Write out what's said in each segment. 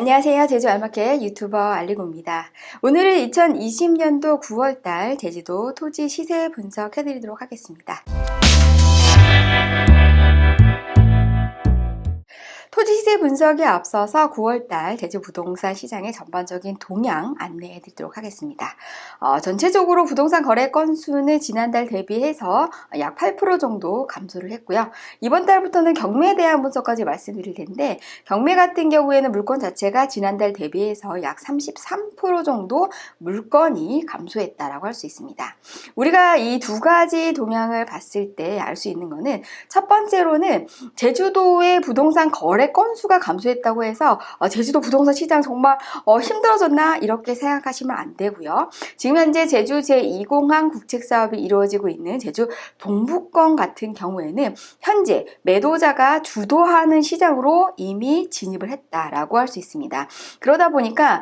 안녕하세요. 제주 알마켓 유튜버 알리고입니다. 오늘은 2020년도 9월달 제주도 토지 시세 분석해드리도록 하겠습니다. 토지 시세 분석에 앞서서 9월달 제주 부동산 시장의 전반적인 동향 안내해 드리도록 하겠습니다. 전체적으로 부동산 거래 건수는 지난달 대비해서 약 8% 정도 감소를 했고요. 이번 달부터는 경매에 대한 분석까지 말씀드릴 텐데, 경매 같은 경우에는 물건 자체가 지난달 대비해서 약 33% 정도 물건이 감소했다라고 할 수 있습니다. 우리가 이 두 가지 동향을 봤을 때 알 수 있는 거는, 첫 번째로는 제주도의 부동산 거래 건수가 감소했다고 해서 제주도 부동산 시장 정말 힘들어졌나 이렇게 생각하시면 안 되고요. 지금 현재 제주 제2공항 국책사업이 이루어지고 있는 제주 동북권 같은 경우에는 현재 매도자가 주도하는 시장으로 이미 진입을 했다라고 할 수 있습니다. 그러다 보니까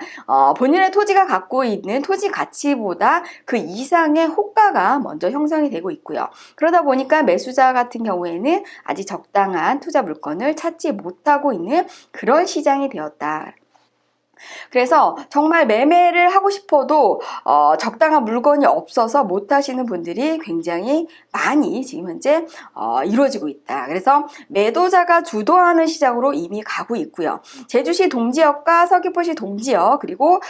본인의 토지가 갖고 있는 토지 가치보다 그 이상의 호가가 먼저 형성이 되고 있고요. 그러다 보니까 매수자 같은 경우에는 아직 적당한 투자 물건을 찾지 못하고 있는 그런 시장이 되었다. 그래서 정말 매매를 하고 싶어도 적당한 물건이 없어서 못 하시는 분들이 굉장히 많이 지금 현재 이루어지고 있다. 그래서 매도자가 주도하는 시장으로 이미 가고 있고요. 제주시 동지역과 서귀포시 동지역, 그리고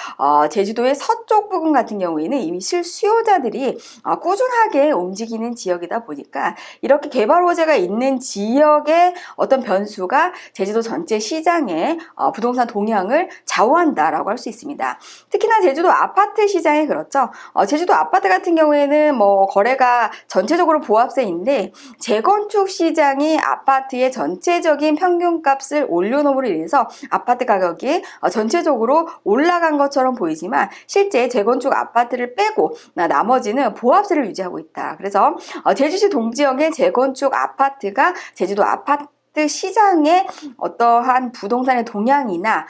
제주도의 서쪽 부분 같은 경우에는 이미 실수요자들이 꾸준하게 움직이는 지역이다 보니까 이렇게 개발 호재가 있는 지역의 어떤 변수가 제주도 전체 시장의 부동산 동향을 좌우한다라고 할 수 있습니다. 특히나 제주도 아파트 시장이 그렇죠. 제주도 아파트 같은 경우에는 거래가 전체적으로 보합세인데, 재건축 시장이 아파트의 전체적인 평균값을 올려놓음으로 인해서 아파트 가격이 전체적으로 올라간 것처럼 보이지만, 실제 재건축 아파트를 빼고 나머지는 보합세를 유지하고 있다. 그래서 제주시 동지역의 재건축 아파트가 제주도 아파트 시장의 어떠한 부동산의 동향이나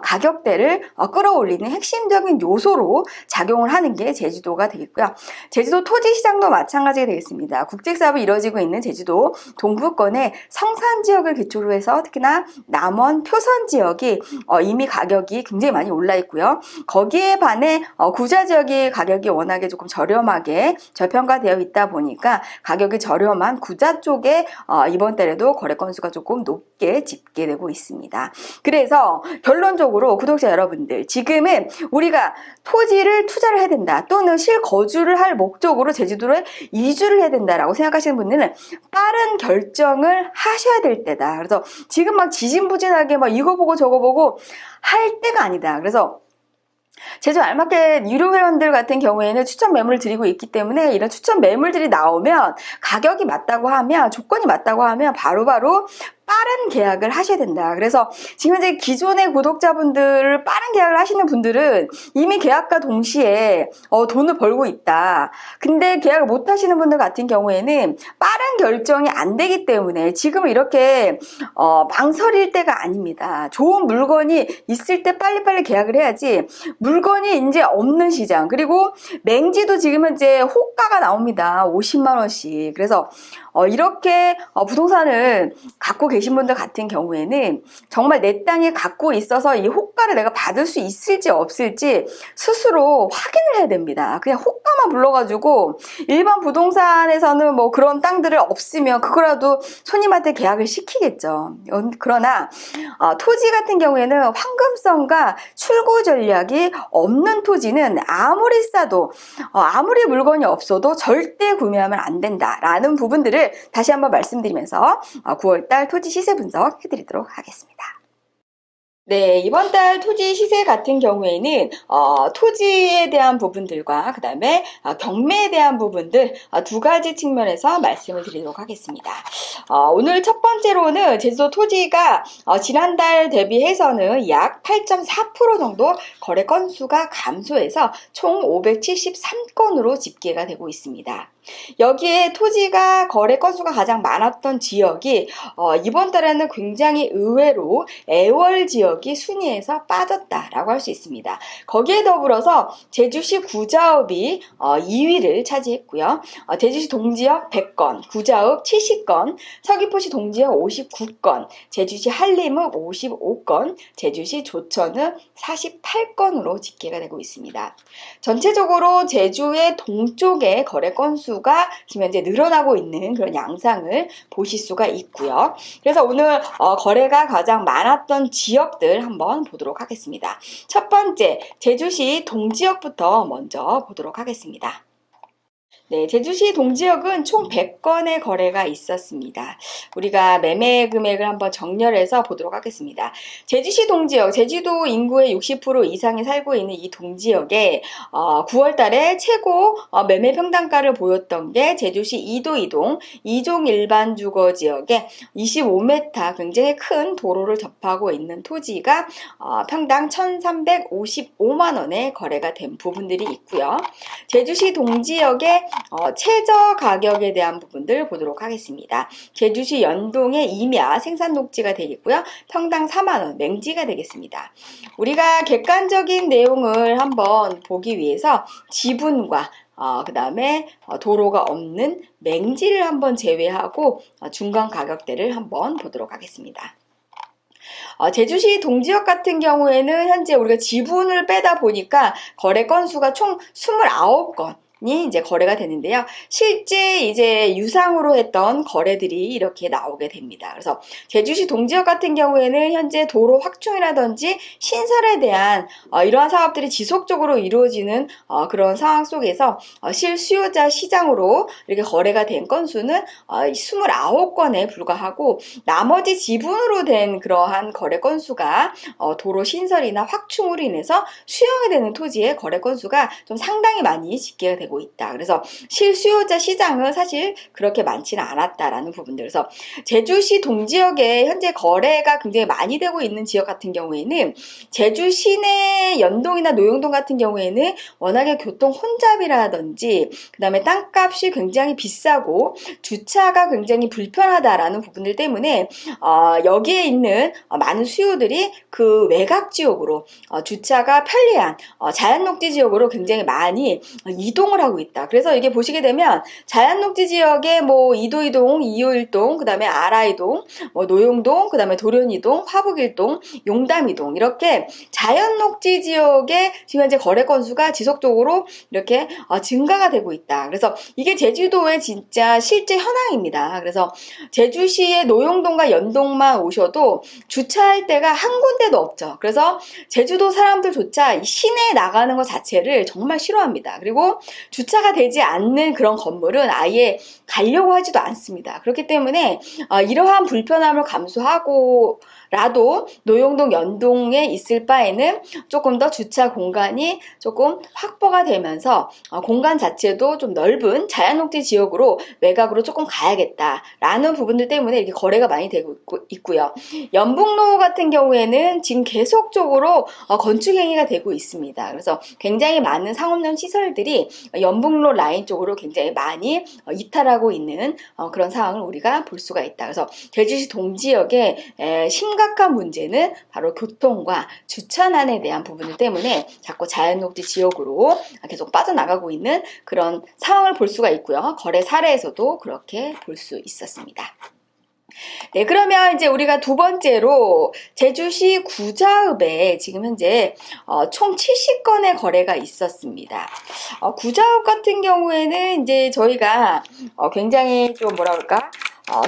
가격대를 끌어올리는 핵심적인 요소로 작용을 하는 게 제주도가 되겠고요. 제주도 토지 시장도 마찬가지가 되겠습니다. 국책사업이 이루어지고 있는 제주도 동부권의 성산 지역을 기초로 해서 특히나 남원 표선 지역이 이미 가격이 굉장히 많이 올라 있고요. 거기에 반해 구자 지역이 가격이 워낙에 조금 저렴하게 저평가되어 있다 보니까 가격이 저렴한 구자 쪽에 이번 달에도 거래 건수가 조금 높게 집계되고 있습니다. 그래서 결론적으로 구독자 여러분들, 지금은 우리가 토지를 투자를 해야 된다, 또는 실거주를 할 목적으로 제주도에 이주를 해야 된다라고 생각하시는 분들은 빠른 결정을 하셔야 될 때다. 그래서 지금 막 지진부진하게 막 이거 보고 저거 보고 할 때가 아니다. 그래서 제주 알마켓 유료 회원들 같은 경우에는 추천 매물을 드리고 있기 때문에, 이런 추천 매물들이 나오면 가격이 맞다고 하면, 조건이 맞다고 하면 바로바로 빠른 계약을 하셔야 된다. 그래서 지금 현재 기존의 구독자분들을 빠른 계약을 하시는 분들은 이미 계약과 동시에 돈을 벌고 있다. 근데 계약을 못 하시는 분들 같은 경우에는 빠른 결정이 안 되기 때문에 지금 이렇게 망설일 때가 아닙니다. 좋은 물건이 있을 때 빨리빨리 계약을 해야지, 물건이 이제 없는 시장, 그리고 맹지도 지금 현재 호가가 나옵니다. 50만 원씩. 그래서 이렇게 부동산을 갖고 계신 분들 같은 경우에는 정말 내 땅에 갖고 있어서 이 호가를 내가 받을 수 있을지 없을지 스스로 확인을 해야 됩니다. 그냥 호가만 불러가지고 일반 부동산에서는 그런 땅들을 없으면 그거라도 손님한테 계약을 시키겠죠. 그러나 토지 같은 경우에는 황금성과 출고 전략이 없는 토지는 아무리 싸도 아무리 물건이 없어도 절대 구매하면 안 된다라는 부분들을 다시 한번 말씀드리면서 9월달 토지 시세 분석 해드리도록 하겠습니다. 네, 이번 달 토지 시세 같은 경우에는 토지에 대한 부분들과 그 다음에 경매에 대한 부분들 두 가지 측면에서 말씀을 드리도록 하겠습니다. 오늘 첫 번째로는 제주도 토지가 지난달 대비해서는 약 8.4% 정도 거래 건수가 감소해서 총 573건으로 집계가 되고 있습니다. 여기에 토지가 거래 건수가 가장 많았던 지역이 이번 달에는 굉장히 의외로 애월 지역 지역이 순위에서 빠졌다라고 할 수 있습니다. 거기에 더불어서 제주시 구자읍이 2위를 차지했고요. 제주시 동지역 100건, 구자읍 70건, 서귀포시 동지역 59건, 제주시 한림읍 55건, 제주시 조천읍 48건으로 집계가 되고 있습니다. 전체적으로 제주의 동쪽의 거래 건수가 지금 현재 늘어나고 있는 그런 양상을 보실 수가 있고요. 그래서 오늘 거래가 가장 많았던 지역들 한번 보도록 하겠습니다. 첫 번째, 제주시 동지역부터 먼저 보도록 하겠습니다. 네, 제주시 동지역은 총 100건의 거래가 있었습니다. 우리가 매매 금액을 한번 정렬해서 보도록 하겠습니다. 제주시 동지역, 제주도 인구의 60% 이상이 살고 있는 이 동지역에 9월 달에 최고 매매 평당가를 보였던 게 제주시 이도이동, 이종 일반 주거 지역에 25m 굉장히 큰 도로를 접하고 있는 토지가 평당 1,355만 원에 거래가 된 부분들이 있고요. 제주시 동지역의 최저 가격에 대한 부분들 보도록 하겠습니다. 제주시 연동의 임야 생산 녹지가 되겠고요. 평당 4만 원 맹지가 되겠습니다. 우리가 객관적인 내용을 한번 보기 위해서 지분과 그 다음에 도로가 없는 맹지를 한번 제외하고 중간 가격대를 한번 보도록 하겠습니다. 제주시 동지역 같은 경우에는 현재 우리가 지분을 빼다 보니까 거래 건수가 총 29건 이제 거래가 되는데요. 실제 이제 유상으로 했던 거래들이 이렇게 나오게 됩니다. 그래서 제주시 동지역 같은 경우에는 현재 도로 확충이라든지 신설에 대한 이러한 사업들이 지속적으로 이루어지는 그런 상황 속에서 실수요자 시장으로 이렇게 거래가 된 건수는 29건에 불과하고 나머지 지분으로 된 그러한 거래 건수가 도로 신설이나 확충으로 인해서 수용이 되는 토지의 거래 건수가 좀 상당히 많이 집계가 되고 있다. 그래서 실수요자 시장은 사실 그렇게 많지는 않았다라는 부분들. 그래서 제주시 동지역에 현재 거래가 굉장히 많이 되고 있는 지역 같은 경우에는 제주 시내 연동이나 노영동 같은 경우에는 워낙에 교통 혼잡이라든지 그 다음에 땅값이 굉장히 비싸고 주차가 굉장히 불편하다라는 부분들 때문에 여기에 있는 많은 수요들이 그 외곽 지역으로 주차가 편리한 자연녹지 지역으로 굉장히 많이 이동을 하고 있다. 그래서 이게 보시게 되면 자연녹지 지역에 뭐 이도이동, 이호일동, 그 다음에 아라이동, 노용동, 그 다음에 도련이동, 화북일동, 용담이동 이렇게 자연녹지 지역에 지금 현재 거래 건수가 지속적으로 이렇게 증가가 되고 있다. 그래서 이게 제주도의 진짜 실제 현황입니다. 그래서 제주시의 노용동과 연동만 오셔도 주차할 데가 한 군데도 없죠. 그래서 제주도 사람들조차 시내에 나가는 것 자체를 정말 싫어합니다. 그리고 주차가 되지 않는 그런 건물은 아예 가려고 하지도 않습니다. 그렇기 때문에 이러한 불편함을 감수하고라도 노용동 연동에 있을 바에는 조금 더 주차 공간이 조금 확보가 되면서 공간 자체도 좀 넓은 자연녹지 지역으로 외곽으로 조금 가야겠다라는 부분들 때문에 이렇게 거래가 많이 되고 있고요. 연북로 같은 경우에는 지금 계속적으로 건축 행위가 되고 있습니다. 그래서 굉장히 많은 상업용 시설들이 연북로 라인 쪽으로 굉장히 많이 이탈하고 있는 그런 상황을 우리가 볼 수가 있다. 그래서 제주시 동지역의 심각한 문제는 바로 교통과 주차난에 대한 부분들 때문에 자꾸 자연녹지 지역으로 계속 빠져나가고 있는 그런 상황을 볼 수가 있고요. 거래 사례에서도 그렇게 볼 수 있었습니다. 네, 그러면 이제 우리가 두 번째로 제주시 구자읍에 지금 현재 총 70건의 거래가 있었습니다. 구자읍 같은 경우에는 이제 저희가 굉장히 좀 뭐라 그럴까?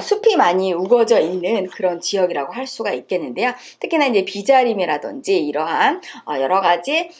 숲이 많이 우거져 있는 그런 지역이라고 할 수가 있겠는데요. 특히나 이제 비자림이라든지 이러한 여러 가지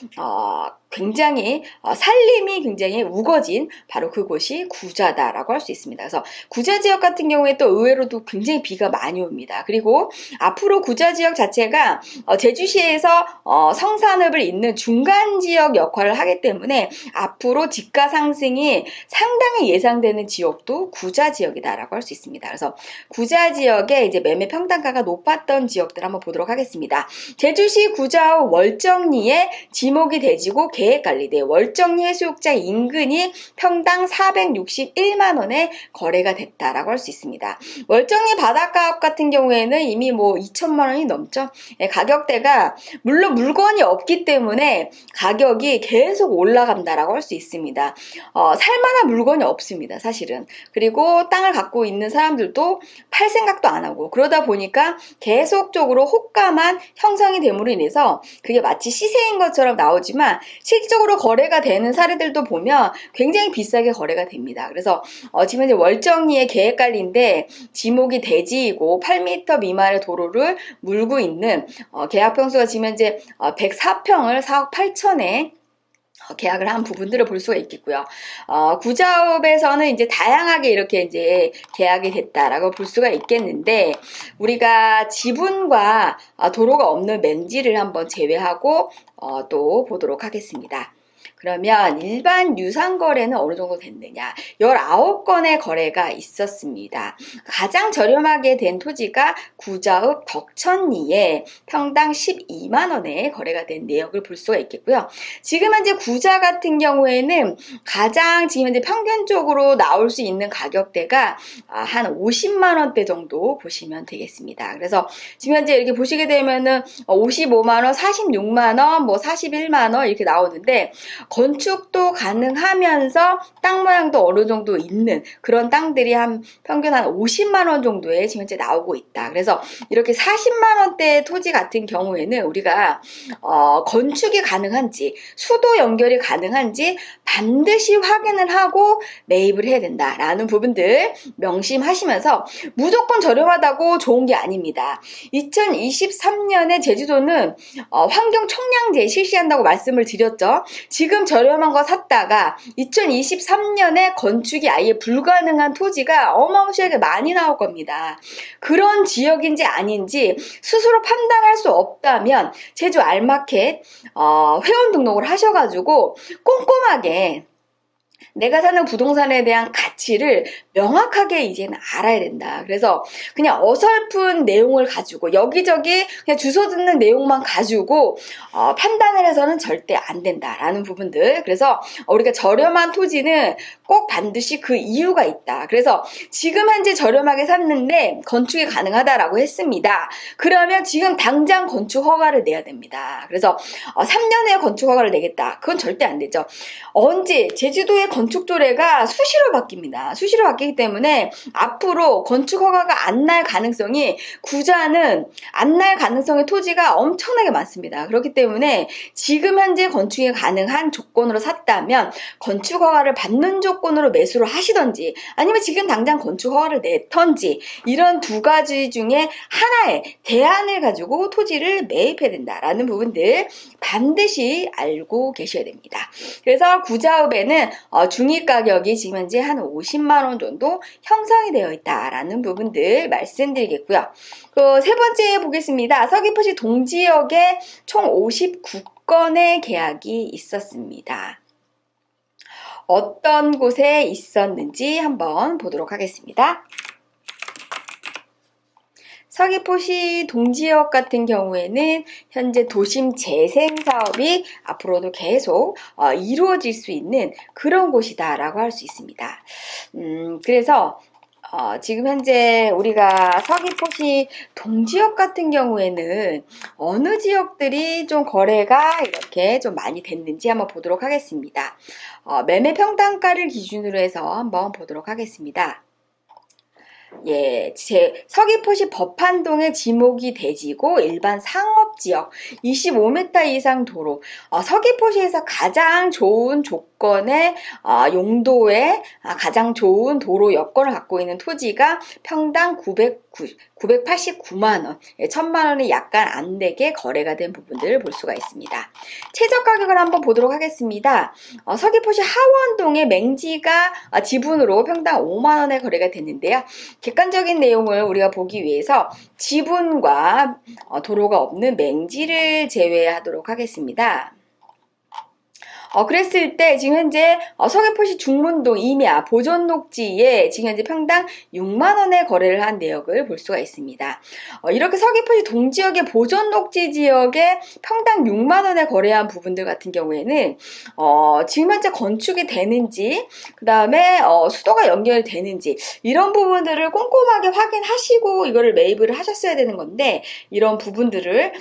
굉장히 산림이 굉장히 우거진 바로 그곳이 구자다라고 할 수 있습니다. 그래서 구자 지역 같은 경우에 또 의외로도 굉장히 비가 많이 옵니다. 그리고 앞으로 구자 지역 자체가 제주시에서 성산읍을 잇는 중간 지역 역할을 하기 때문에 앞으로 집가 상승이 상당히 예상되는 지역도 구자 지역이다라고 할 수 있습니다. 그래서 구자 지역에 이제 매매 평당가가 높았던 지역들 한번 보도록 하겠습니다. 제주시 구자읍 월정리에 지목이 대지고 계획관리대 월정리 해수욕장 인근이 평당 461만 원에 거래가 됐다라고 할 수 있습니다. 월정리 바닷가 같은 경우에는 이미 뭐 2천만 원이 넘죠. 가격대가 물론 물건이 없기 때문에 가격이 계속 올라간다라고 할 수 있습니다. 살만한 물건이 없습니다, 사실은. 그리고 땅을 갖고 있는 사람들도 팔 생각도 안 하고 그러다 보니까 계속적으로 호가만 형성이 됨으로 인해서 그게 마치 시세인 것처럼 나오지만 실질적으로 거래가 되는 사례들도 보면 굉장히 비싸게 거래가 됩니다. 그래서 지금 이제 월정리의 계획관리인데 지목이 대지이고 8m 미만의 도로를 물고 있는 계약 평수가 지금 현재 104평을 4억 8천에 계약을 한 부분들을 볼 수가 있겠고요. 구자업에서는 이제 다양하게 이렇게 이제 계약이 됐다라고 볼 수가 있겠는데, 우리가 지분과 도로가 없는 맹지를 한번 제외하고 또 보도록 하겠습니다. 그러면 일반 유상거래는 어느 정도 됐느냐? 19건의 거래가 있었습니다. 가장 저렴하게 된 토지가 구자읍 덕천리에 평당 12만 원에 거래가 된 내역을 볼 수가 있겠고요. 지금 현재 구자 같은 경우에는 가장 지금 현재 평균적으로 나올 수 있는 가격대가 한 50만 원대 정도 보시면 되겠습니다. 그래서 지금 현재 이렇게 보시게 되면은 55만 원, 46만 원, 뭐 41만 원 이렇게 나오는데, 건축도 가능하면서 땅 모양도 어느 정도 있는 그런 땅들이 평균 한 50만 원 정도에 지금 현재 나오고 있다. 그래서 이렇게 40만 원대 토지 같은 경우에는 우리가 건축이 가능한지, 수도 연결이 가능한지 반드시 확인을 하고 매입을 해야 된다라는 부분들 명심하시면서, 무조건 저렴하다고 좋은 게 아닙니다. 2023년에 제주도는 환경 총량제 실시한다고 말씀을 드렸죠. 지금 저렴한 거 샀다가 2023년에 건축이 아예 불가능한 토지가 어마무시하게 많이 나올 겁니다. 그런 지역인지 아닌지 스스로 판단할 수 없다면 제주 알마켓 회원 등록을 하셔가지고 꼼꼼하게 내가 사는 부동산에 대한 가치를 명확하게 이제는 알아야 된다. 그래서 그냥 어설픈 내용을 가지고 여기저기 그냥 주소 듣는 내용만 가지고 판단을 해서는 절대 안 된다라는 부분들. 그래서 우리가 저렴한 토지는 꼭 반드시 그 이유가 있다. 그래서 지금 현재 저렴하게 샀는데 건축이 가능하다라고 했습니다. 그러면 지금 당장 건축 허가를 내야 됩니다. 그래서 3년 후에 건축 허가를 내겠다. 그건 절대 안 되죠. 언제 제주도의 건축 조례가 수시로 바뀝니다. 수시로 바뀌기 때문에 앞으로 건축 허가가 안 날 가능성이, 구자는 안 날 가능성의 토지가 엄청나게 많습니다. 그렇기 때문에 지금 현재 건축이 가능한 조건으로 샀다면 건축 허가를 받는 조건으로 매수를 하시던지, 아니면 지금 당장 건축 허가를 내던지, 이런 두 가지 중에 하나의 대안을 가지고 토지를 매입해야 된다라는 부분들 반드시 알고 계셔야 됩니다. 그래서 구자읍에는 중위 가격이 지금 현재 한 50만 원 정도 형성이 되어 있다라는 부분들 말씀드리겠고요. 세 번째 보겠습니다. 서귀포시 동지역에 총 59건의 계약이 있었습니다. 어떤 곳에 있었는지 한번 보도록 하겠습니다. 서귀포시 동지역 같은 경우에는 현재 도심 재생 사업이 앞으로도 계속 이루어질 수 있는 그런 곳이다라고 할 수 있습니다. 그래서 지금 현재 우리가 서귀포시 동지역 같은 경우에는 어느 지역들이 좀 거래가 이렇게 좀 많이 됐는지 한번 보도록 하겠습니다. 매매 평당가를 기준으로 해서 한번 보도록 하겠습니다. 서귀포시 법한동의 지목이 대지고 일반 상업지역 25m 이상 도로, 서귀포시에서 가장 좋은 조건의 용도의 가장 좋은 도로 여건을 갖고 있는 토지가 평당 989만 원, 1000만 원이 약간 안 되게 거래가 된 부분들을 볼 수가 있습니다. 최저 가격을 한번 보도록 하겠습니다. 서귀포시 하원동의 맹지가 지분으로 평당 5만 원에 거래가 됐는데요. 객관적인 내용을 우리가 보기 위해서 지분과 도로가 없는 맹지를 제외하도록 하겠습니다. 그랬을 때 지금 현재 서귀포시 중문동 임야 보존녹지에 지금 현재 평당 6만 원의 거래를 한 내역을 볼 수가 있습니다. 이렇게 서귀포시 동지역의 보존녹지 지역에 평당 6만 원에 거래한 부분들 같은 경우에는 지금 현재 건축이 되는지, 그 다음에 수도가 연결이 되는지 이런 부분들을 꼼꼼하게 확인하시고 이거를 매입을 하셨어야 되는 건데, 이런 부분들을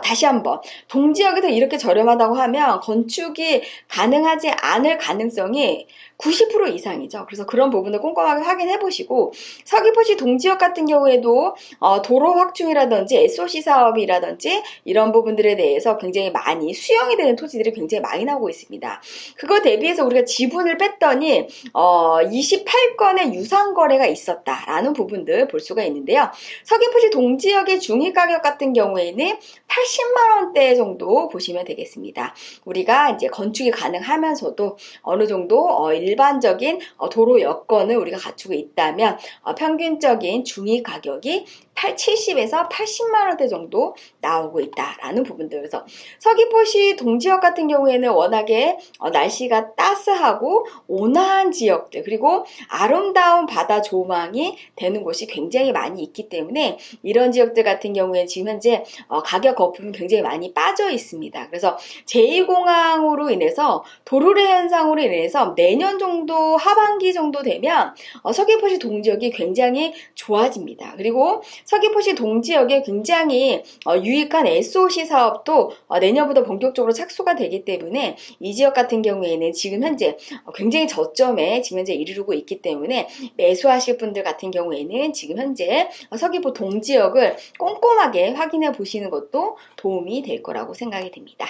다시 한번 동지역에서 이렇게 저렴하다고 하면 건축이 가능하지 않을 가능성이 90% 이상이죠. 그래서 그런 부분을 꼼꼼하게 확인해 보시고, 서귀포시 동지역 같은 경우에도 도로 확충이라든지 SOC 사업이라든지 이런 부분들에 대해서 굉장히 많이 수용이 되는 토지들이 굉장히 많이 나오고 있습니다. 그거 대비해서 우리가 지분을 뺐더니 28건의 유상 거래가 있었다라는 부분들 볼 수가 있는데요. 서귀포시 동지역의 중위 가격 같은 경우에는 80만 원대 정도 보시면 되겠습니다. 우리가 이제 건축이 가능하면서도 어느 정도 일반적인 도로 여건을 우리가 갖추고 있다면 평균적인 중위 가격이 70에서 80만 원대 정도 나오고 있다라는 부분들. 그래서 서귀포시 동지역 같은 경우에는 워낙에 날씨가 따스하고 온화한 지역들, 그리고 아름다운 바다 조망이 되는 곳이 굉장히 많이 있기 때문에 이런 지역들 같은 경우에 지금 현재 가격 거품이 굉장히 많이 빠져 있습니다. 그래서 제2공항으로 인해서 도로래 현상으로 인해서 내년 정도 하반기 정도 되면 서귀포시 동지역이 굉장히 좋아집니다. 그리고 서귀포시 동지역에 굉장히 유익한 SOC 사업도 내년부터 본격적으로 착수가 되기 때문에 이 지역 같은 경우에는 지금 현재 굉장히 저점에 지금 현재 이르르고 있기 때문에 매수하실 분들 같은 경우에는 지금 현재 서귀포 동지역을 꼼꼼하게 확인해 보시는 것도 도움이 될 거라고 생각이 듭니다.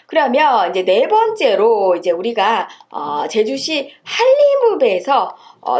그러면 이제 네 번째로 이제 우리가 제주시 한림읍에서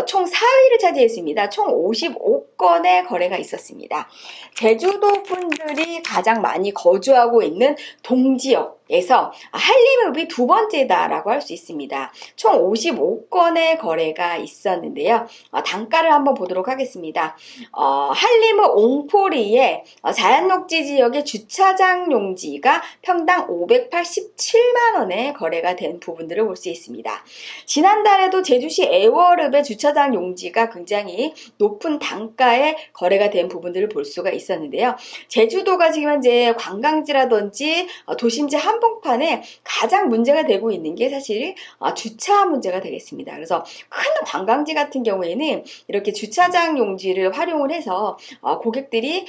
총 4위를 차지했습니다. 총 55건의 거래가 있었습니다. 제주도 분들이 가장 많이 거주하고 있는 동지역에서 한림읍이 두 번째다라고 할 수 있습니다. 총 55건의 거래가 있었는데요. 단가를 한번 보도록 하겠습니다. 한림읍 옹포리의 자연녹지 지역의 주차장 용지가 평당 587만 원에 거래가 된 부분들을 볼 수 있습니다. 지난달에도 제주시 애월읍의 주차장 용지가 굉장히 높은 단가에 거래가 된 부분들을 볼 수가 있었는데요. 제주도가 지금 현재 관광지라든지 도심지 한복판에 가장 문제가 되고 있는 게 사실 주차 문제가 되겠습니다. 그래서 큰 관광지 같은 경우에는 이렇게 주차장 용지를 활용을 해서 고객들이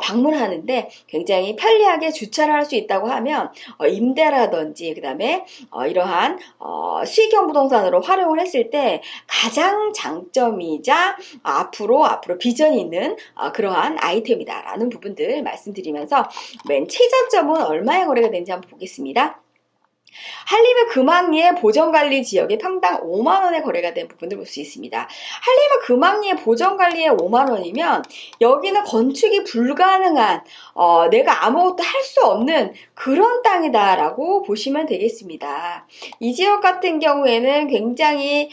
방문하는데 굉장히 편리하게 주차를 할 수 있다고 하면 임대라든지 그 다음에 이러한 수익형 부동산으로 활용을 했을 때 가장 장점이자 앞으로 비전이 있는 그러한 아이템이다라는 부분들 말씀드리면서 맨 최저점은 얼마에 거래가 되는지 한번 보겠습니다. 한림읍 금왕리의 보전관리 지역에 평당 5만 원에 거래가 된 부분을 볼 수 있습니다. 한림읍 금왕리의 보전관리에 5만 원이면 여기는 건축이 불가능한 내가 아무것도 할 수 없는 그런 땅이다라고 보시면 되겠습니다. 이 지역 같은 경우에는 굉장히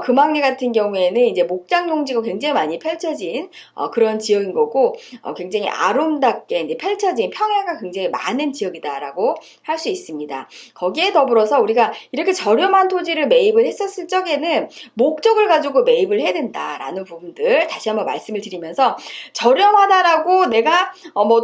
금왕리 같은 경우에는 이제 목장 용지가 굉장히 많이 펼쳐진 그런 지역인 거고 굉장히 아름답게 이제 펼쳐진 평야가 굉장히 많은 지역이다라고 할 수 있습니다. 거기에 더불어서 우리가 이렇게 저렴한 토지를 매입을 했었을 적에는 목적을 가지고 매입을 해야 된다라는 부분들 다시 한번 말씀을 드리면서, 저렴하다라고 내가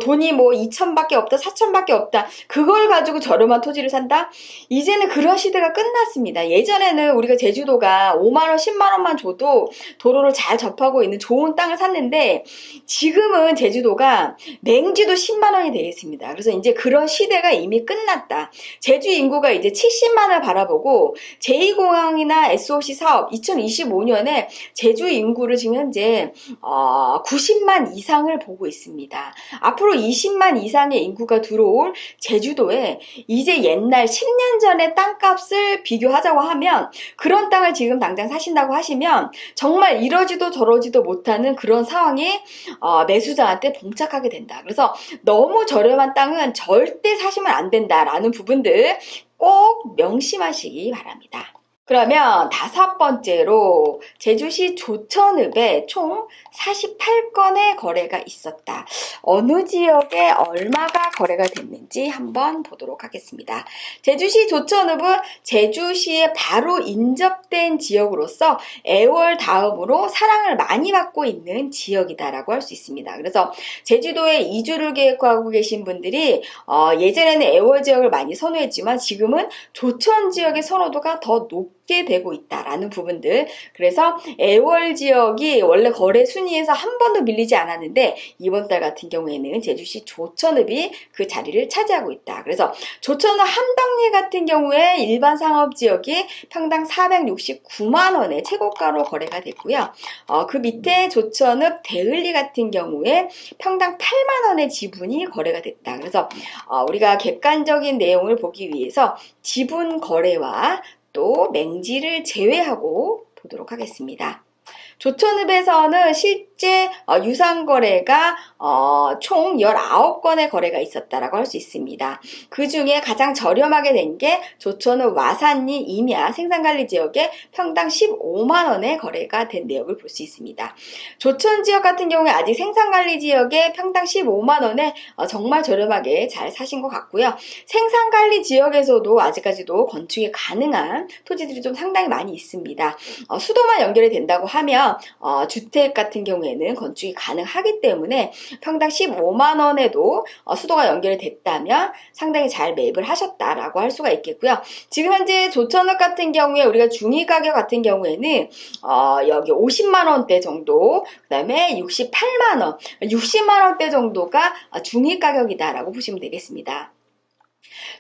돈이 2천밖에 없다 4천밖에 없다 그걸 가지고 저렴한 토지를 산다? 이제는 그런 시대가 끝났습니다. 예전에는 우리가 제주도가 5만원 10만원만 줘도 도로를 잘 접하고 있는 좋은 땅을 샀는데 지금은 제주도가 냉지도 10만원이 되겠습니다. 그래서 이제 그런 시대가 이미 끝났다. 제주 인구가 이제 70만을 바라보고 제2공항이나 SOC 사업 2025년에 제주 인구를 지금 현재 90만 이상을 보고 있습니다. 앞으로 20만 이상의 인구가 들어올 제주도에 이제 옛날 10년 전의 땅값을 비교하자고 하면, 그런 땅을 지금 당장 사신다고 하시면 정말 이러지도 저러지도 못하는 그런 상황이 매수자한테 봉착하게 된다. 그래서 너무 저렴한 땅은 절대 사시면 안 된다라는 부분들 꼭 명심하시기 바랍니다. 그러면 다섯 번째로 제주시 조천읍에 총 48건의 거래가 있었다. 어느 지역에 얼마가 거래가 됐는지 한번 보도록 하겠습니다. 제주시 조천읍은 제주시에 바로 인접된 지역으로서 애월 다음으로 사랑을 많이 받고 있는 지역이다라고 할 수 있습니다. 그래서 제주도에 이주를 계획하고 계신 분들이 예전에는 애월 지역을 많이 선호했지만 지금은 조천 지역의 선호도가 더 높게 되고 있다라는 부분들. 그래서 애월 지역이 원래 거래 순위에서 한 번도 밀리지 않았는데 이번 달 같은 경우에는 제주시 조천읍이 그 자리를 차지하고 있다. 그래서 조천읍 함덕리 같은 경우에 일반 상업 지역이 평당 469만 원의 최고가로 거래가 됐고요. 그 밑에 조천읍 대을리 같은 경우에 평당 8만 원의 지분이 거래가 됐다. 그래서 우리가 객관적인 내용을 보기 위해서 지분 거래와 또 맹지를 제외하고 보도록 하겠습니다. 조천읍에서는 실제 유상거래가 총 19건의 거래가 있었다라고 할 수 있습니다. 그 중에 가장 저렴하게 된 게 조천읍 와산리 임야 생산관리 지역에 평당 15만 원의 거래가 된 내역을 볼 수 있습니다. 조천 지역 같은 경우에 아직 생산관리 지역에 평당 15만 원에 정말 저렴하게 잘 사신 것 같고요. 생산관리 지역에서도 아직까지도 건축이 가능한 토지들이 좀 상당히 많이 있습니다. 수도만 연결이 된다고 하면 주택 같은 경우에는 건축이 가능하기 때문에 평당 15만 원에도 수도가 연결이 됐다면 상당히 잘 매입을 하셨다라고 할 수가 있겠고요. 지금 현재 조천읍 같은 경우에 우리가 중위 가격 같은 경우에는 여기 50만 원대 정도, 그 다음에 68만 원, 60만 원대 정도가 중위 가격이다라고 보시면 되겠습니다.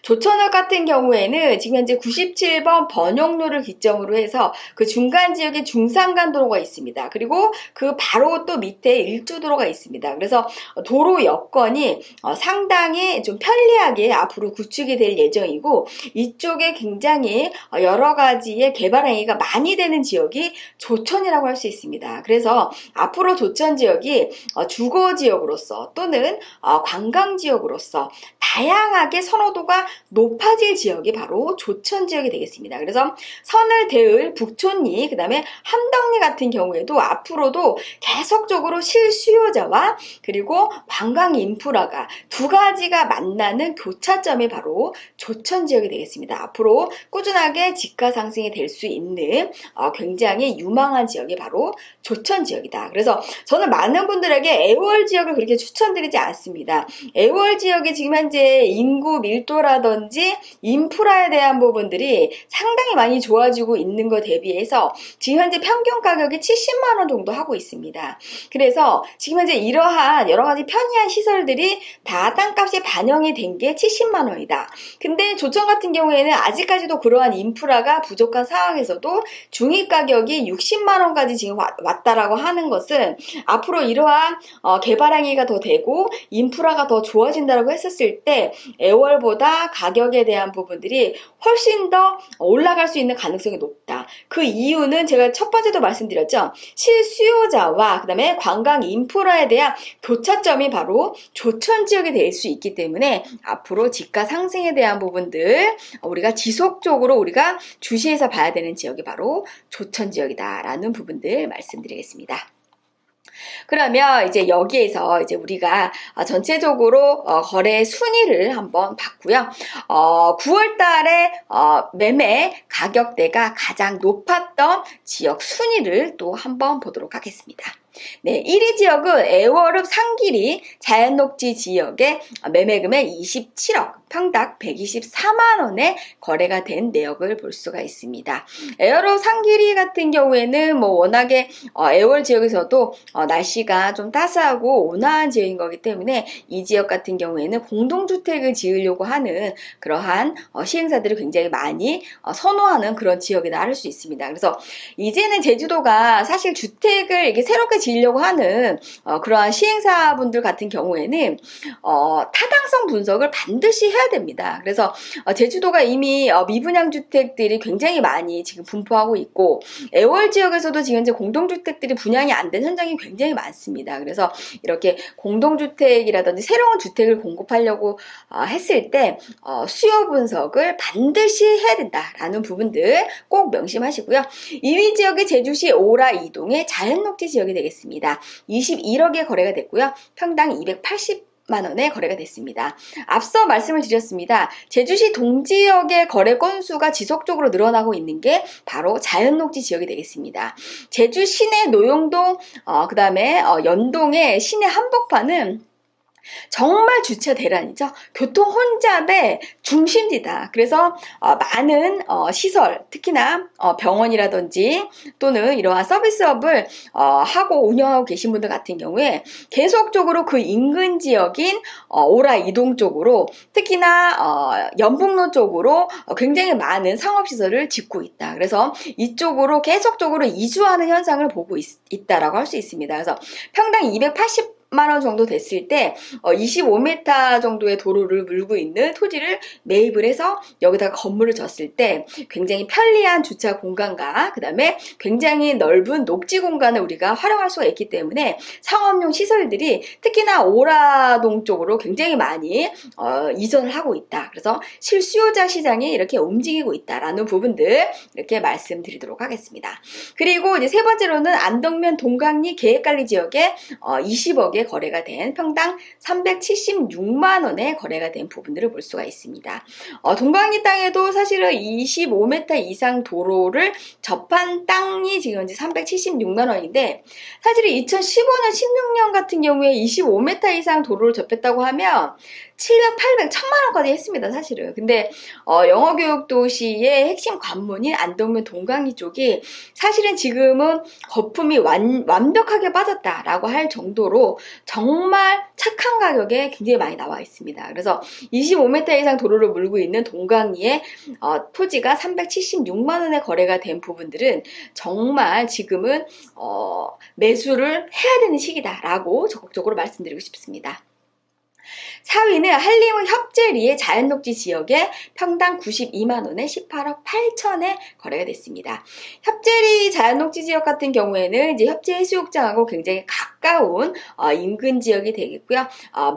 조천읍 같은 경우에는 지금 현재 97번 번영로를 기점으로 해서 그 중간 지역에 중산간도로가 있습니다. 그리고 그 바로 또 밑에 일주도로가 있습니다. 그래서 도로 여건이 상당히 좀 편리하게 앞으로 구축이 될 예정이고 이쪽에 굉장히 여러 가지의 개발 행위가 많이 되는 지역이 조천이라고 할 수 있습니다. 그래서 앞으로 조천 지역이 주거 지역으로서 또는 관광 지역으로서 다양하게 선호도가 높아질 지역이 바로 조천 지역이 되겠습니다. 그래서 선을, 대을, 북촌리, 그 다음에 함덕리 같은 경우에도 앞으로도 계속적으로 실수요자와 그리고 관광 인프라가 두 가지가 만나는 교차점이 바로 조천 지역이 되겠습니다. 앞으로 꾸준하게 집가 상승이 될 수 있는 굉장히 유망한 지역이 바로 조천 지역이다. 그래서 저는 많은 분들에게 애월 지역을 그렇게 추천드리지 않습니다. 애월 지역이 지금 현재 인구 밀도라든지 인프라에 대한 부분들이 상당히 많이 좋아지고 있는 것 대비해서 지금 현재 평균 가격이 70만 원 정도 하고 있습니다. 그래서 지금 현재 이러한 여러 가지 편리한 시설들이 다 땅값에 반영이 된 게 70만 원이다. 근데 조천 같은 경우에는 아직까지도 그러한 인프라가 부족한 상황에서도 중위 가격이 60만 원까지 지금 왔다라고 하는 것은 앞으로 이러한 개발 행위가 더 되고 인프라가 더 좋아진다라고 했었을 때 애월보다 가격에 대한 부분들이 훨씬 더 올라갈 수 있는 가능성이 높다. 그 이유는 제가 첫 번째도 말씀드렸죠. 실수요자와 그 다음에 관광 인프라에 대한 교차점이 바로 조천 지역이 될 수 있기 때문에 앞으로 집가 상승에 대한 부분들 우리가 지속적으로 우리가 주시해서 봐야 되는 지역이 바로 조천 지역이다라는 부분들 말씀드리겠습니다. 그러면 이제 여기에서 이제 우리가 전체적으로 거래 순위를 한번 봤고요. 9월 달에 매매 가격대가 가장 높았던 지역 순위를 또 한번 보도록 하겠습니다. 네, 1위 지역은 애월읍 상길이 자연녹지 지역의 매매금액 27억, 평당 124만 원에 거래가 된 내역을 볼 수가 있습니다. 애월읍 상길이 같은 경우에는 뭐 워낙에 애월 지역에서도 날씨가 좀 따스하고 온화한 지역인 거기 때문에 이 지역 같은 경우에는 공동주택을 지으려고 하는 그러한 시행사들이 굉장히 많이 선호하는 그런 지역이다 할 수 있습니다. 그래서 이제는 제주도가 사실 주택을 이렇게 새롭게 지으려고 하는 그러한 시행사분들 같은 경우에는 타당성 분석을 반드시 해야 됩니다. 그래서 제주도가 이미 미분양 주택들이 굉장히 많이 지금 분포하고 있고 애월 지역에서도 지금 이제 공동주택들이 분양이 안 된 현장이 굉장히 많습니다. 그래서 이렇게 공동주택이라든지 새로운 주택을 공급하려고 했을 때 수요 분석을 반드시 해야 된다라는 부분들 꼭 명심하시고요. 2위 지역이 제주시 오라 이동의 자연녹지 지역이 되겠습니다. 21억에 거래가 됐고요. 평당 280만원에 거래가 됐습니다. 앞서 말씀을 드렸습니다. 제주시 동지역의 거래 건수가 지속적으로 늘어나고 있는 게 바로 자연녹지 지역이 되겠습니다. 제주 시내 노용동, 그 다음에 연동의 시내 한복판은 정말 주차 대란이죠. 교통 혼잡의 중심지다. 그래서 많은 시설, 특히나 병원이라든지 또는 이러한 서비스업을 하고 운영하고 계신 분들 같은 경우에 계속적으로 그 인근 지역인 오라 이동 쪽으로 특히나 연북로 쪽으로 굉장히 많은 상업시설을 짓고 있다. 그래서 이쪽으로 계속적으로 이주하는 현상을 보고 있다라고 할 수 있습니다. 그래서 평당 280만원 정도 됐을 때 25m 정도의 도로를 물고 있는 토지를 매입을 해서 여기다가 건물을 졌을 때 굉장히 편리한 주차 공간과 그 다음에 굉장히 넓은 녹지 공간을 우리가 활용할 수가 있기 때문에 상업용 시설들이 특히나 오라동 쪽으로 굉장히 많이 이전을 하고 있다. 그래서 실수요자 시장이 이렇게 움직이고 있다라는 부분들 이렇게 말씀드리도록 하겠습니다. 그리고 이제 세 번째로는 안덕면 동강리 계획관리 지역에 20억에 거래가 된 평당 376만원에 거래가 된 부분들을 볼 수가 있습니다. 동강리 땅에도 사실은 25m 이상 도로를 접한 땅이 지금 이제 376만원인데 사실은 2015년, 16년 같은 경우에 25m 이상 도로를 접했다고 하면 700, 800, 1000만원까지 했습니다, 사실은. 근데, 영어교육도시의 핵심 관문인 안덕면 동강리 쪽이 사실은 지금은 거품이 완벽하게 빠졌다라고 할 정도로 정말 착한 가격에 굉장히 많이 나와 있습니다. 그래서 25m 이상 도로를 물고 있는 동강리의 토지가 376만원에 거래가 된 부분들은 정말 지금은, 매수를 해야 되는 시기다라고 적극적으로 말씀드리고 싶습니다. 4위는 한림은 협재리의 자연녹지 지역에 평당 92만원에 18억 8천에 거래가 됐습니다. 협재리 자연녹지 지역 같은 경우에는 이제 협재해수욕장하고 굉장히 가까운 인근 지역이 되겠고요.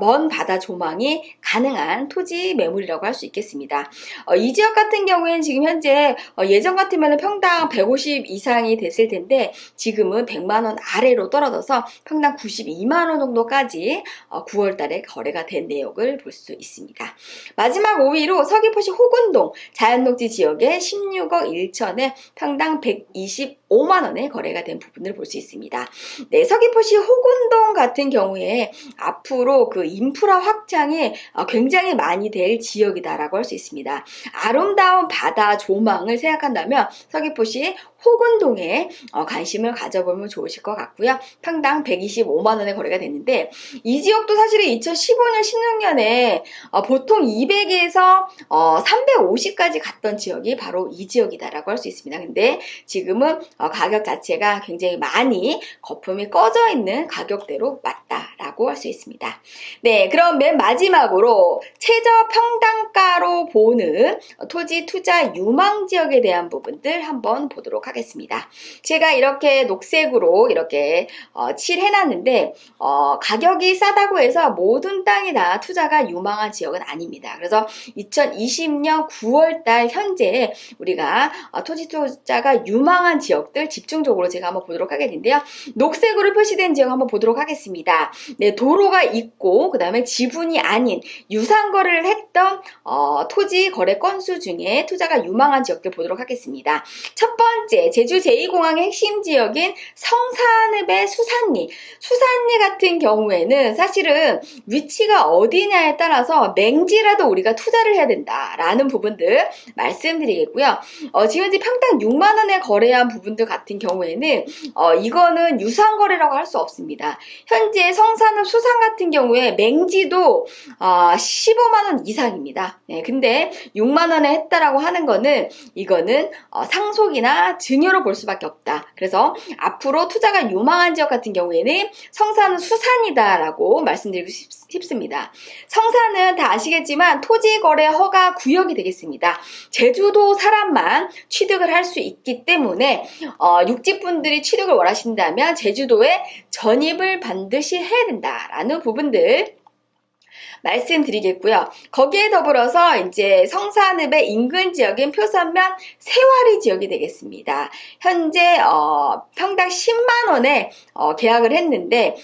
먼 바다 조망이 가능한 토지 매물이라고 할 수 있겠습니다. 이 지역 같은 경우에는 지금 현재 예전 같으면 평당 150 이상이 됐을 텐데 지금은 100만원 아래로 떨어져서 평당 92만원 정도까지 9월 달에 거래가 된 내역을 볼 수 있습니다. 마지막 5위로 서귀포시 호군동 자연녹지 지역에 16억 1천에 평당 125만원에 거래가 된 부분을 볼 수 있습니다. 네, 서귀포시 호군동 같은 경우에 앞으로 그 인프라 확장이 굉장히 많이 될 지역이다라고 할 수 있습니다. 아름다운 바다 조망을 생각한다면 서귀포시 호군동에 관심을 가져보면 좋으실 것 같고요. 평당 125만원에 거래가 됐는데 이 지역도 사실은 2015년, 16년에 보통 200에서 350까지 갔던 지역이 바로 이 지역이다라고 할 수 있습니다. 근데 지금은 가격 자체가 굉장히 많이 거품이 꺼져 있는 가격대로 맞다라고 할 수 있습니다. 네, 그럼 맨 마지막으로 최저 평당가로 보는 토지 투자 유망 지역에 대한 부분들 한번 보도록 하겠습니다. 제가 이렇게 녹색으로 이렇게 칠해놨는데 가격이 싸다고 해서 모든 땅이 다 투자가 유망한 지역은 아닙니다. 그래서 2020년 9월달 현재 우리가 토지 투자가 유망한 지역들 집중적으로 제가 한번 보도록 하겠는데요. 녹색으로 표시된 지역 한번 보도록 하겠습니다. 네, 도로가 있고 그 다음에 지분이 아닌 유상거래를 했던 토지 거래 건수 중에 투자가 유망한 지역들 보도록 하겠습니다. 첫 번째, 제주 제2공항의 핵심 지역인 성산읍의 수산리 같은 경우에는 사실은 위치가 어디냐에 따라서 맹지라도 우리가 투자를 해야 된다라는 부분들 말씀드리겠고요. 지금 현재 평당 6만원에 거래한 부분들 같은 경우에는 이거는 유상거래라고 할 수 없습니다. 현재 성산읍 수산 같은 경우에 맹지도 15만원 이상입니다. 네, 근데 근데 6만 원에 했다라고 하는 거는 이거는 상속이나 증여로 볼 수밖에 없다. 그래서 앞으로 투자가 유망한 지역 같은 경우에는 성산은 수산이다라고 말씀드리고 싶습니다. 성산은 다 아시겠지만 토지거래 허가 구역이 되겠습니다. 제주도 사람만 취득을 할 수 있기 때문에 육지분들이 취득을 원하신다면 제주도에 전입을 반드시 해야 된다라는 부분들 말씀드리겠고요. 거기에 더불어서 이제 성산읍의 인근 지역인 표선면 세와리 지역이 되겠습니다. 현재 평당 10만 원에 계약을 했는데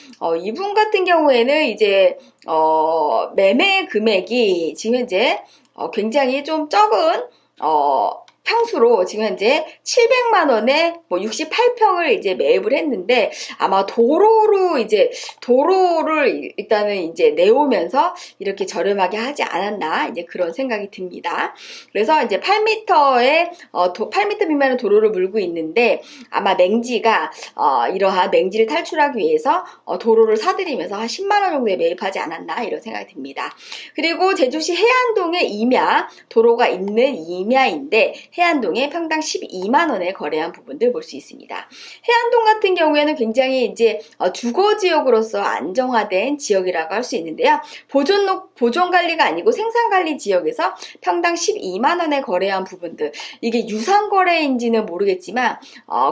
이분 같은 경우에는 이제 매매 금액이 지금 현재 굉장히 좀 적은 평수로 지금 현재 700만 원에 68평을 이제 매입을 했는데 아마 도로를 일단은 이제 내오면서 이렇게 저렴하게 하지 않았나 이제 그런 생각이 듭니다. 그래서 이제 8m 미만의 도로를 물고 있는데 아마 맹지가 이러한 맹지를 탈출하기 위해서 도로를 사들이면서 한 10만 원 정도에 매입하지 않았나 이런 생각이 듭니다. 그리고 제주시 해안동에 임야 도로가 있는 임야인데 해안동에 평당 12만 원에 거래한 부분들 볼 수 있습니다. 해안동 같은 경우에는 굉장히 이제 주거지역으로서 안정화된 지역이라고 할 수 있는데요. 보존관리가 아니고 생산관리 지역에서 평당 12만 원에 거래한 부분들 이게 유상거래인지는 모르겠지만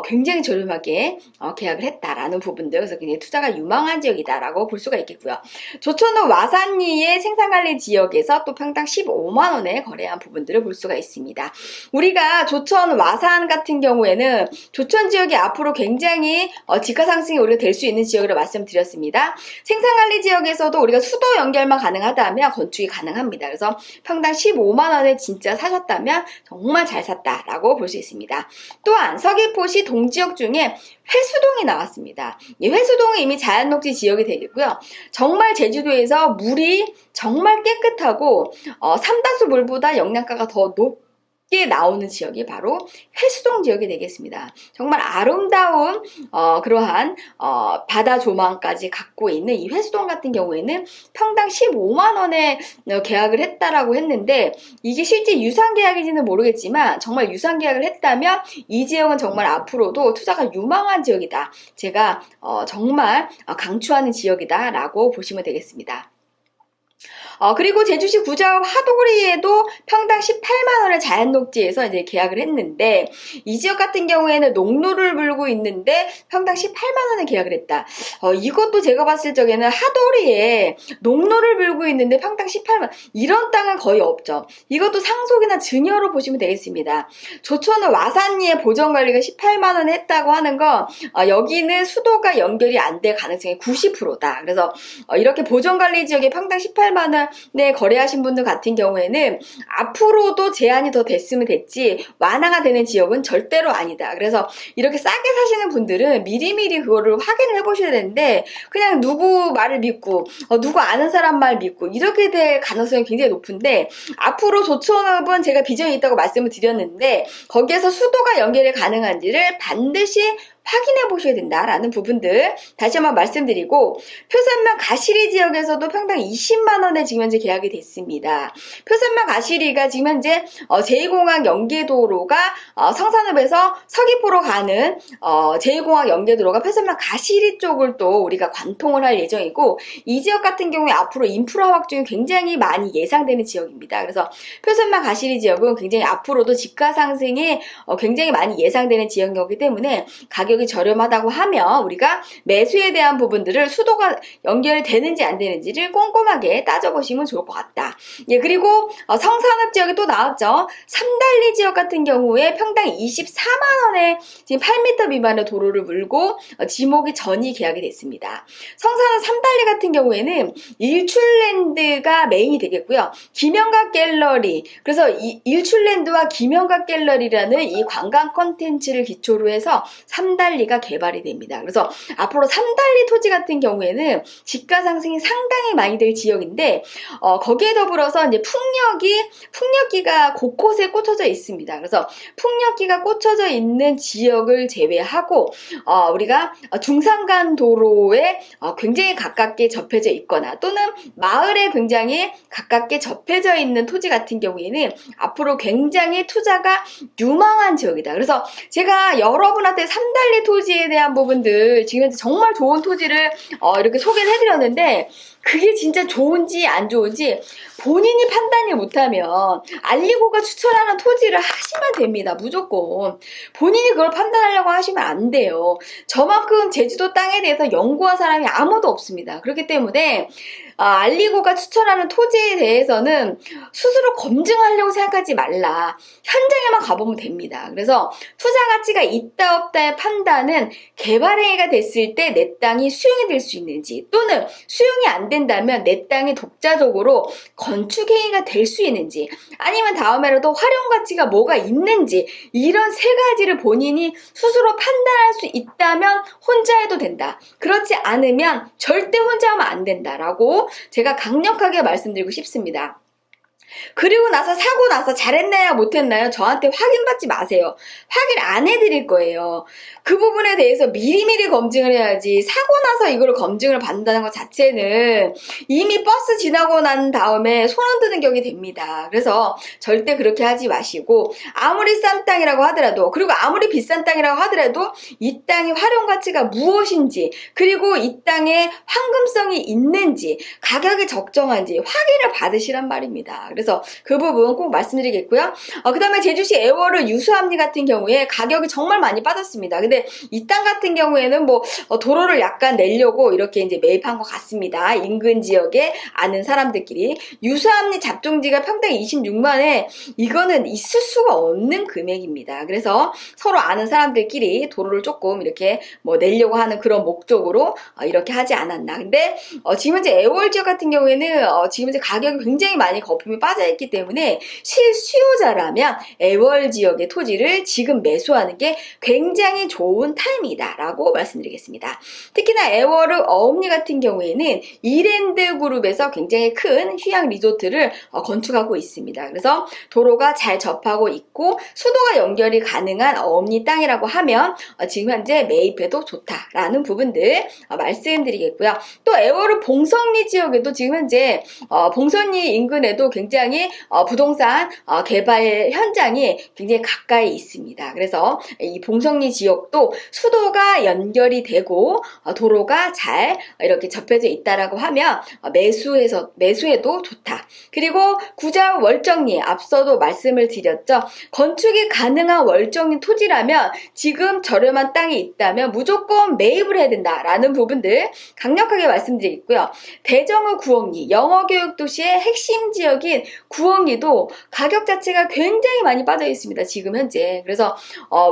굉장히 저렴하게 계약을 했다라는 부분들 그래서 굉장히 투자가 유망한 지역이다라고 볼 수가 있겠고요. 조천읍 와산리의 생산관리 지역에서 또 평당 15만 원에 거래한 부분들을 볼 수가 있습니다. 우리가 조천 와산 같은 경우에는 조천 지역이 앞으로 굉장히 지가상승이 우리가 될 수 있는 지역으로 말씀드렸습니다. 생산관리 지역에서도 우리가 수도 연결만 가능하다면 건축이 가능합니다. 그래서 평당 15만 원에 진짜 사셨다면 정말 잘 샀다라고 볼 수 있습니다. 또한 서귀포시 동지역 중에 회수동이 나왔습니다. 이 회수동은 이미 자연녹지 지역이 되겠고요. 정말 제주도에서 물이 정말 깨끗하고 삼다수 물보다 영양가가 더 높게 나오는 지역이 바로 회수동 지역이 되겠습니다. 정말 아름다운 그러한 바다 조망까지 갖고 있는 이 회수동 같은 경우에는 평당 15만 원에 계약을 했다라고 했는데 이게 실제 유상 계약인지는 모르겠지만 정말 유상 계약을 했다면 이 지역은 정말 앞으로도 투자가 유망한 지역이다. 제가 정말 강추하는 지역이다 라고 보시면 되겠습니다. 그리고 제주시 구자읍 하도리에도 평당 18만 원의 자연녹지에서 이제 계약을 했는데 이 지역 같은 경우에는 농로를 물고 있는데 평당 18만 원에 계약을 했다. 이것도 제가 봤을 적에는 하도리에 농로를 물고 있는데 평당 18만 이런 땅은 거의 없죠. 이것도 상속이나 증여로 보시면 되겠습니다. 조천은 와산리의 보전관리가 18만 원에 했다고 하는 거 여기는 수도가 연결이 안 될 가능성이 90%다. 그래서 이렇게 보전관리 지역에 평당 18만 원 네, 거래하신 분들 같은 경우에는 앞으로도 제한이 더 됐으면 됐지 완화가 되는 지역은 절대로 아니다. 그래서 이렇게 싸게 사시는 분들은 미리미리 그거를 확인을 해보셔야 되는데 그냥 누구 말을 믿고 누구 아는 사람 말 믿고 이렇게 될 가능성이 굉장히 높은데 앞으로 조천읍은 제가 비전이 있다고 말씀을 드렸는데 거기에서 수도가 연결이 가능한지를 반드시 확인해 보셔야 된다라는 부분들 다시 한번 말씀드리고 표선면 가시리 지역에서도 평당 20만 원에 지금 현재 계약이 됐습니다. 표선면 가시리가 지금 현재 제2공항 연계도로가 성산읍에서 서귀포로 가는 제2공항 연계도로가 표선면 가시리 쪽을 또 우리가 관통을 할 예정이고 이 지역 같은 경우에 앞으로 인프라 확충이 굉장히 많이 예상되는 지역입니다. 그래서 표선면 가시리 지역은 굉장히 앞으로도 집가 상승이 굉장히 많이 예상되는 지역이기 때문에 가격이 저렴하다고 하면 우리가 매수에 대한 부분들을 수도가 연결되는지 안 되는지를 꼼꼼하게 따져보시면 좋을 것 같다. 예, 그리고 성산읍 지역이 또 나왔죠. 삼달리 지역 같은 경우에 평당 24만 원에 지금 8m 미만의 도로를 물고 지목이 전이 계약이 됐습니다. 성산읍 삼달리 같은 경우에는 일출랜드가 메인이 되겠고요. 김영각 갤러리, 그래서 일출랜드와 김영각 갤러리라는 이 관광 콘텐츠를 기초로 해서 삼달리 3달리가 개발이 됩니다. 그래서 앞으로 3달리 토지 같은 경우에는 집가 상승이 상당히 많이 될 지역인데 거기에 더불어서 이제 풍력기가 곳곳에 꽂혀져 있습니다. 그래서 풍력기가 꽂혀져 있는 지역을 제외하고 우리가 중산간 도로에 굉장히 가깝게 접해져 있거나 또는 마을에 굉장히 가깝게 접해져 있는 토지 같은 경우에는 앞으로 굉장히 투자가 유망한 지역이다. 그래서 제가 여러분한테 3달리 토지에 대한 부분들 지금 정말 좋은 토지를 이렇게 소개를 해드렸는데 그게 진짜 좋은지 안 좋은지 본인이 판단을 못하면 알리고가 추천하는 토지를 하시면 됩니다. 무조건. 본인이 그걸 판단하려고 하시면 안 돼요. 저만큼 제주도 땅에 대해서 연구한 사람이 아무도 없습니다. 그렇기 때문에 알리고가 추천하는 토지에 대해서는 스스로 검증하려고 생각하지 말라. 현장에만 가보면 됩니다. 그래서 투자 가치가 있다 없다의 판단은 개발행위가 됐을 때 내 땅이 수용이 될 수 있는지 또는 수용이 안 된다면 내 땅이 독자적으로 건축행위가 될 수 있는지 아니면 다음에라도 활용 가치가 뭐가 있는지 이런 세 가지를 본인이 스스로 판단할 수 있다면 혼자 해도 된다. 그렇지 않으면 절대 혼자 하면 안 된다라고 제가 강력하게 말씀드리고 싶습니다. 그리고 나서 사고 나서 잘했나요 못했나요 저한테 확인받지 마세요. 확인 안 해드릴 거예요. 그 부분에 대해서 미리미리 검증을 해야지 사고 나서 이걸 검증을 받는다는 것 자체는 이미 버스 지나고 난 다음에 손 흔드는 격이 됩니다. 그래서 절대 그렇게 하지 마시고 아무리 싼 땅이라고 하더라도 그리고 아무리 비싼 땅이라고 하더라도 이 땅의 활용 가치가 무엇인지 그리고 이 땅에 황금성이 있는지 가격이 적정한지 확인을 받으시란 말입니다. 그래서 그 부분 꼭 말씀드리겠고요. 그 다음에 제주시 애월을 유수암리 같은 경우에 가격이 정말 많이 빠졌습니다. 근데 이 땅 같은 경우에는 뭐 도로를 약간 내려고 이렇게 이제 매입한 것 같습니다. 인근 지역에 아는 사람들끼리 유수암리 잡종지가 평당 26만에 이거는 있을 수가 없는 금액입니다. 그래서 서로 아는 사람들끼리 도로를 조금 이렇게 뭐 내려고 하는 그런 목적으로 이렇게 하지 않았나. 근데 지금 현재 애월 지역 같은 경우에는 지금 현재 가격이 굉장히 많이 거품이 빠져있기 때문에 실수요자라면 애월 지역의 토지를 지금 매수하는 게 굉장히 좋은 타임이다 라고 말씀드리겠습니다. 특히나 애월의 어음리 같은 경우에는 이랜드 그룹에서 굉장히 큰 휴양 리조트를 건축하고 있습니다. 그래서 도로가 잘 접하고 있고 수도가 연결이 가능한 어음리 땅이라고 하면 지금 현재 매입해도 좋다라는 부분들 말씀드리겠고요. 또 애월의 봉성리 지역에도 지금 현재 봉성리 인근에도 굉장히 부동산 개발 현장이 굉장히 가까이 있습니다. 그래서 이 봉성리 지역도 수도가 연결이 되고 도로가 잘 이렇게 접해져 있다라고 하면 매수해도 좋다. 그리고 구자 월정리 앞서도 말씀을 드렸죠. 건축이 가능한 월정리 토지라면 지금 저렴한 땅이 있다면 무조건 매입을 해야 된다라는 부분들 강력하게 말씀드리겠고요. 대정의 구억리 영어교육도시의 핵심 지역인 구억리도 가격 자체가 굉장히 많이 빠져 있습니다. 지금 현재. 그래서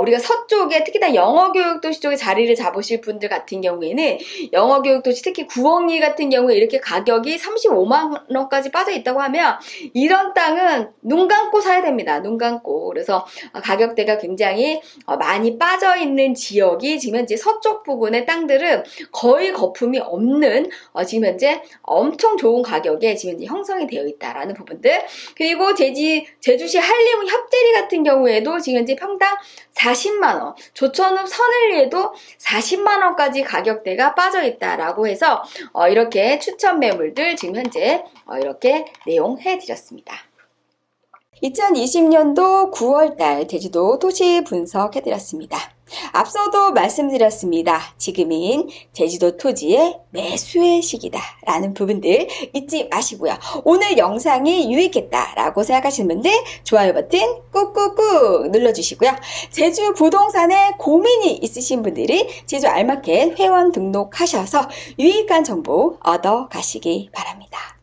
우리가 서쪽에 특히나 영어교육도시 쪽에 자리를 잡으실 분들 같은 경우에는 영어교육도시 특히 구억리 같은 경우에 이렇게 가격이 35만 원까지 빠져 있다고 하면 이런 땅은 눈 감고 사야 됩니다. 눈 감고. 그래서 가격대가 굉장히 많이 빠져 있는 지역이 지금 현재 서쪽 부근의 땅들은 거의 거품이 없는 지금 현재 엄청 좋은 가격에 지금 현재 형성이 되어 있다라는 부분들. 그리고 제주시 한림 협재리 같은 경우에도 지금 현재 평당 40만원, 조천읍 서늘리에도 40만원까지 가격대가 빠져 있다라고 해서 이렇게 추천 매물들 지금 현재 이렇게 내용해 드렸습니다. 2020년도 9월달 제주도 토지 분석해드렸습니다. 앞서도 말씀드렸습니다. 지금인 제주도 토지의 매수의 시기다 라는 부분들 잊지 마시고요. 오늘 영상이 유익했다라고 생각하시는 분들 좋아요 버튼 꾹꾹꾹 눌러주시고요. 제주 부동산에 고민이 있으신 분들이 제주 알마켓 회원 등록하셔서 유익한 정보 얻어 가시기 바랍니다.